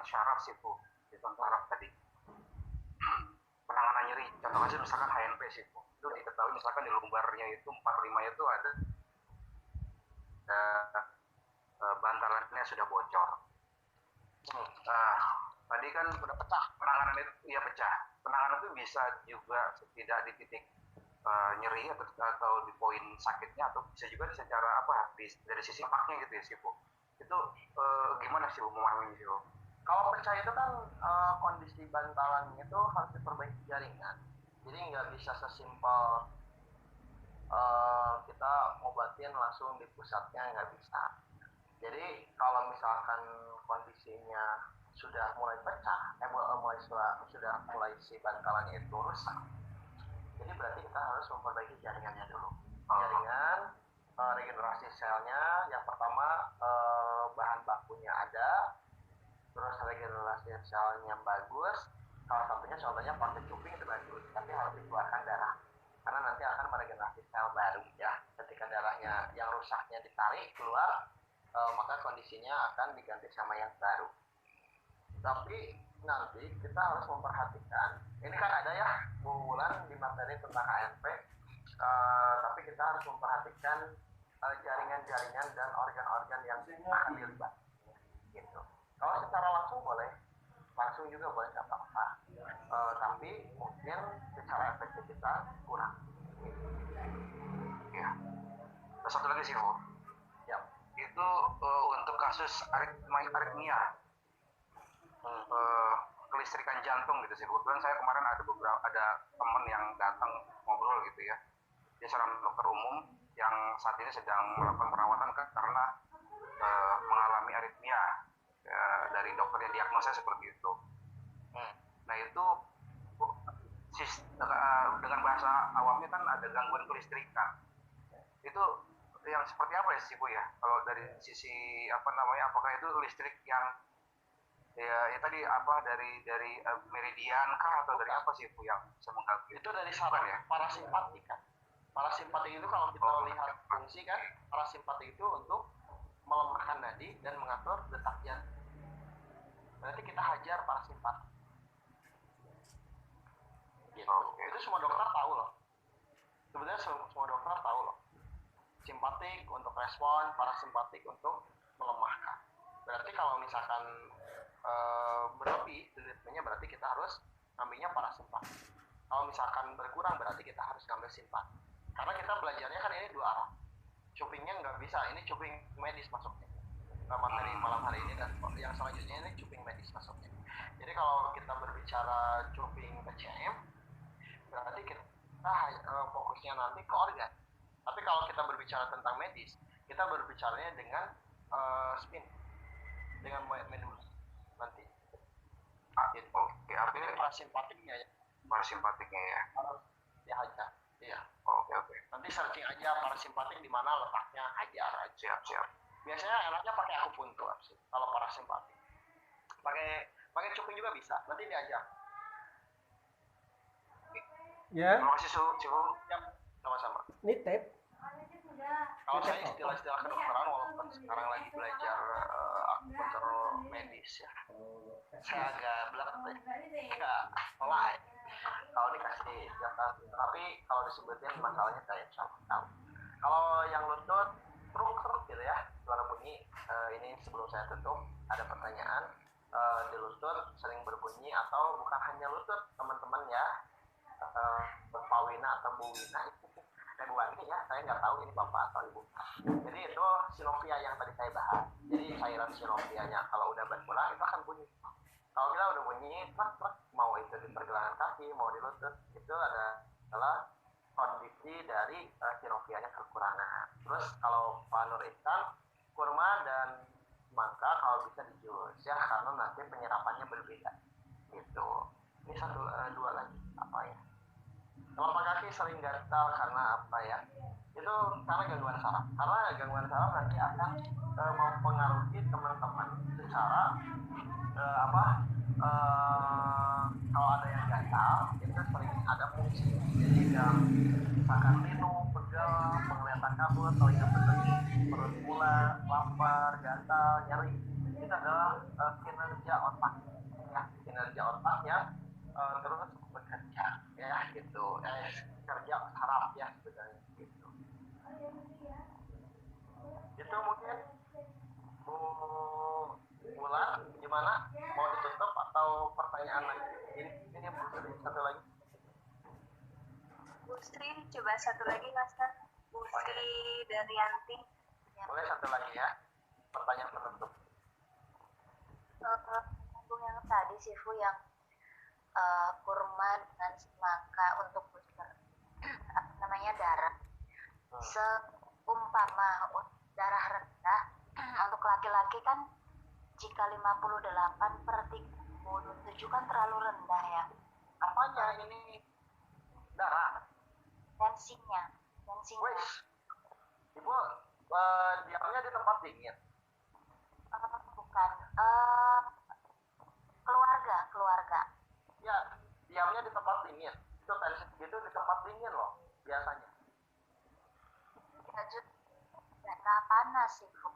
syaraf sih Bu, itu syaraf tadi. Penanganan nyeri, contoh kasus misalkan HNP sih Bu, itu diketahui misalkan di lumbarnya itu 45 itu ada bantalannya sudah bocor. Tadi kan udah pecah, penanganan itu ya pecah. Penanganan itu bisa juga tidak di titik nyeri atau di poin sakitnya, atau bisa juga secara dari sisi dampaknya gitu ya sih Bu. Itu gimana sih Bu memahami sih Bu? Kalau pecah itu kan kondisi bantalan itu harus diperbaiki jaringan. Jadi nggak bisa sesimpel kita ngobatin langsung di pusatnya, nggak bisa. Jadi kalau misalkan kondisinya sudah mulai pecah, sudah mulai si bantalannya itu rusak, jadi berarti kita harus memperbaiki jaringannya dulu. Jaringan, regenerasi selnya, yang pertama bahan bakunya ada, terus regenerasi selnya bagus. Salah satunya contohnya pakai cuping itu bagus, tapi harus dikeluarkan darah, karena nanti akan meregenerasi sel baru ya. Ketika darahnya yang rusaknya ditarik keluar, maka kondisinya akan diganti sama yang baru. Tapi nanti kita harus memperhatikan, ini kan ada ya Bu Wulan di materi tentang HNP, tapi kita harus memperhatikan jaringan-jaringan dan organ-organ yang akan dilibatkan gitu. Kalau secara langsung boleh, langsung juga boleh, nggak apa-apa, tapi mungkin secara efektivitas kurang ya. Terus satu lagi sih Bu ya, itu untuk kasus aritmia, kelistrikan jantung gitu sih. Kebetulan saya kemarin ada teman yang datang ngobrol gitu ya, dia seorang dokter umum yang saat ini sedang melakukan perawatan karena mengalami aritmia, dari dokternya diagnosa seperti itu. Nah itu dengan bahasa awamnya kan ada gangguan kelistrikan. Itu yang seperti apa ya sih Bu ya? Kalau dari sisi apakah itu listrik yang ya tadi dari meridian kah, atau dari apa sih Bu yang bisa mengganggu? Itu dari saraf ya, parasimpatik kan. Parasimpatik itu kalau kita lihat fungsi kan, parasimpatik itu untuk melemahkan nadi dan mengatur detak jantung. Berarti kita hajar parasimpatik. Gitu. Itu semua dokter tahu loh. Sebenarnya semua dokter tahu loh. Simpatik untuk respon, parasimpatik untuk melemahkan. Berarti kalau misalkan berlebih ritmenya, berarti kita harus ngambilnya parasimpatik. Kalau misalkan berkurang, berarti kita harus ngambil simpatik. Karena kita belajarnya kan ini dua arah. Cupingnya nggak bisa, ini cuping medis masuknya. Materi malam hari ini dan yang selanjutnya ini cuping medis masuknya. Jadi kalau kita berbicara cuping PCM, berarti kita fokusnya nanti ke organ. Tapi kalau kita berbicara tentang medis, kita berbicaranya dengan spin, dengan medula nanti. Gitu. Oke, artinya parasimpatiknya ya. Parasimpatiknya ya. Harus dihajar. Iya. Oke. Nanti searching aja parasimpatik di mana letaknya, hajar aja. Siap. Biasanya enaknya pakai akupuntur sih kalau parasimpatik. Pakai cuping juga bisa. Nanti diajar. Ya. Terima kasih Su. Ya, sama-sama. Ini tape. Kalau saya istilah-istilah kedokteran, walaupun sekarang lagi belajar akupuntur medis ya, saya agak belakang nggak mulai kalau dikasih istilah, tapi kalau disebutin masalahnya saya sama tahu. Kalau yang lutut truk gitu ya, suara bunyi, ini sebelum saya tutup ada pertanyaan, di lutut sering berbunyi atau bukan hanya lutut teman-teman ya, Pak Wina atau Bu Wina itu Bu Wani ya, saya nggak tahu ini bapak atau ibu. Jadi itu sinovia yang tadi saya bahas. Jadi cairan sinovianya kalau udah berkurang itu akan bunyi. Kalau kita udah bunyi truk, mau itu di pergelangan kaki, mau di lutut, itu adalah kondisi dari sinovianya kekurangan. Terus kalau Pak Nur Ihsan, kurma dan semangka kalau bisa dijus ya, karena nanti penyerapannya berbeda. Gitu. Ini dua lagi apa ya? Telapak kaki sering gatal karena apa ya? Itu karena gangguan saraf. Karena gangguan saraf nanti akan mempengaruhi teman-teman secara kalau ada yang gatal itu sering ada fungsi. Jadi misalkan linu, pegel, penglihatan kabut, telinga berkedip, perut mula, lapar, gatal, nyeri. ini adalah kinerja otak, ya kinerja otak yang terus bekerja, ya gitu, kerja saraf ya sebenarnya gitu. Itu mungkin Bu Bulan gimana, mau ditutup atau pertanyaan lagi? Ini Bu Sri, satu lagi. Bu Sri, coba satu lagi Master. Bu Sri Daryanti. Boleh satu lagi ya, pertanyaan penutup. Sambung yang tadi sih Bu, yang kurma dengan semangka untuk booster apa namanya darah. Seumpama darah rendah untuk laki-laki kan jika 58/37 kan terlalu rendah ya. Apanya ini? Darah. Tensinya. Wes, Ibu diamnya di tempat dingin. Bukan. Keluarga. Ya, diamnya di tempat dingin. Itu tensi gitu di tempat dingin loh biasanya. Ya, daerah panas sih Bu.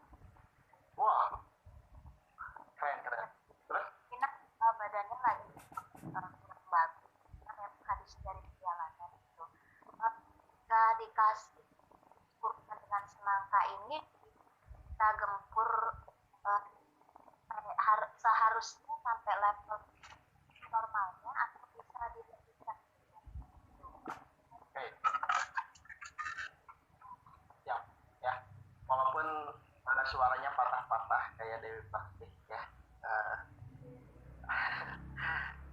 Wah, keren. Terus? Ini badannya lagi kurang bagus. Karena memang habis dari perjalanan itu. Jika dikasih kurma dengan semangka ini, kita gempur seharusnya sampai level normalnya atau bisa dilebihkan. Oke. Ya. Walaupun ada suaranya patah-patah kayak Dewi Persik ya.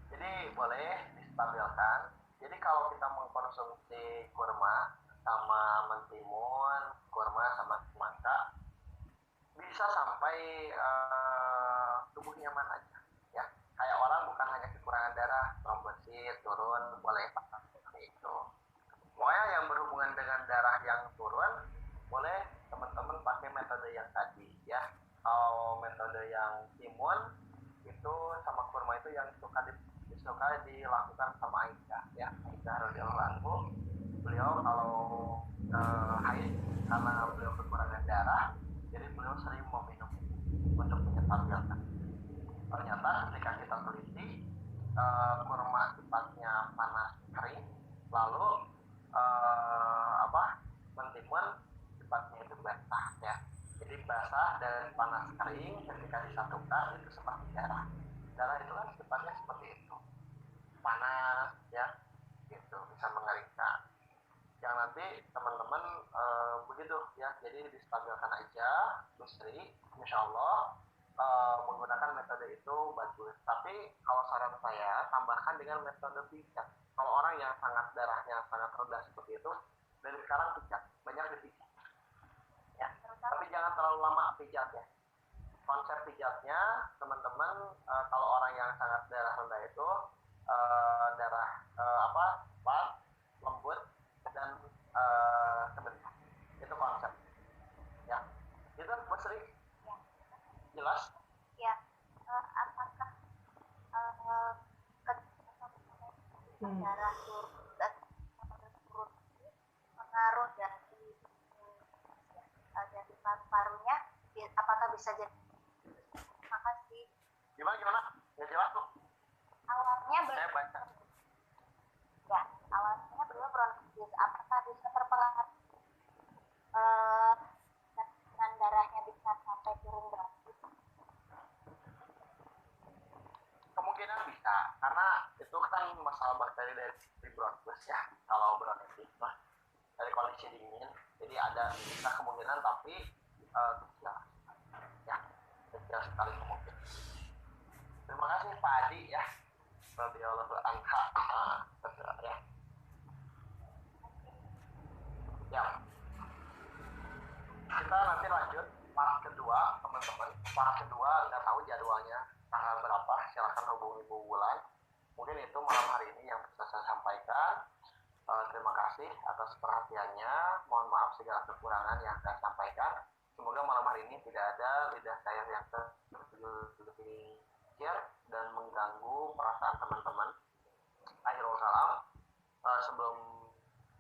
Jadi boleh distabilkan. Jadi kalau kita mengkonsumsi kurma sama mentimun, kurma sama semangka, bisa sampai tubuh nyaman aja ya. Kayak orang bukan hanya kekurangan darah, trombosit turun, boleh pakai seperti itu. Pokoknya yang berhubungan dengan darah yang turun, boleh teman-teman pakai metode yang tadi ya. Kalau metode yang imun itu sama kurma itu yang suka dilakukan sama Aisyah ya. Aisyah radhiyallahu anhu, beliau kalau haid karena beliau kekurangan darah, jadi beliau sering meminum untuk menstabilkan. Ternyata ketika kita teliti, kurma sifatnya panas kering, lalu mentimun sifatnya itu basah ya. Jadi basah dan panas kering ketika disatukan itu seperti darah. Darah itu kan sifatnya seperti itu, panas ya, gitu, bisa mengeringkan. Yang nanti teman-teman begitu ya, jadi distabilkan aja, Busri, insya Allah menggunakan metode itu bagus. Tapi kalau saran saya, tambahkan dengan metode pijat. Kalau orang yang darahnya sangat rendah seperti itu, dari sekarang pijat, banyak dipijat ya. Tapi jangan terlalu lama pijatnya. Konsep pijatnya teman-teman, kalau orang yang sangat darah rendah itu darah cepat, lembut, dan sebentar. Itu konsep ya. Itu Bu Sri Ya. Jelas? Ya. Apakah darah turun pengaruh dari paru-parunya, apakah bisa jadi? Makasih. Gimana? Ya jelas tuh. Awalnya Saya baca. Ya, awalnya beliau bronkitis. Apakah bisa terpengaruh dengan darahnya bisa sampai turun drastis? Kemungkinan bisa, karena itu kan masalah bakteri dari bronkus ya. Kalau bronkitis mah dari kondisi dingin, jadi ada bisa kemungkinan, tapi kecil sekali kemungkinan. Terima kasih Pak Adi ya, radhiyallahu anha ya. Ya, kita nanti lanjut part kedua teman-teman. Part kedua nggak tahu jadwalnya tanggal berapa, silahkan hubungi Bu Wulan. Mungkin itu malam hari ini yang bisa saya sampaikan. Terima kasih atas perhatiannya. Mohon maaf segala kekurangan yang saya sampaikan. Semoga malam hari ini tidak ada lidah saya yang tergelincir dan mengganggu perasaan teman-teman. Akhirul salam. Sebelum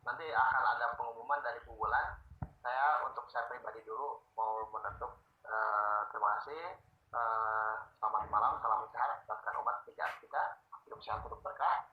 nanti akan ada pengumuman dari Bu Wulan, saya untuk saya pribadi dulu mau menutup. Terima kasih. Selamat malam, salam sehat, dapatkan obat, 3 kita hidup sehat, hidup berkah.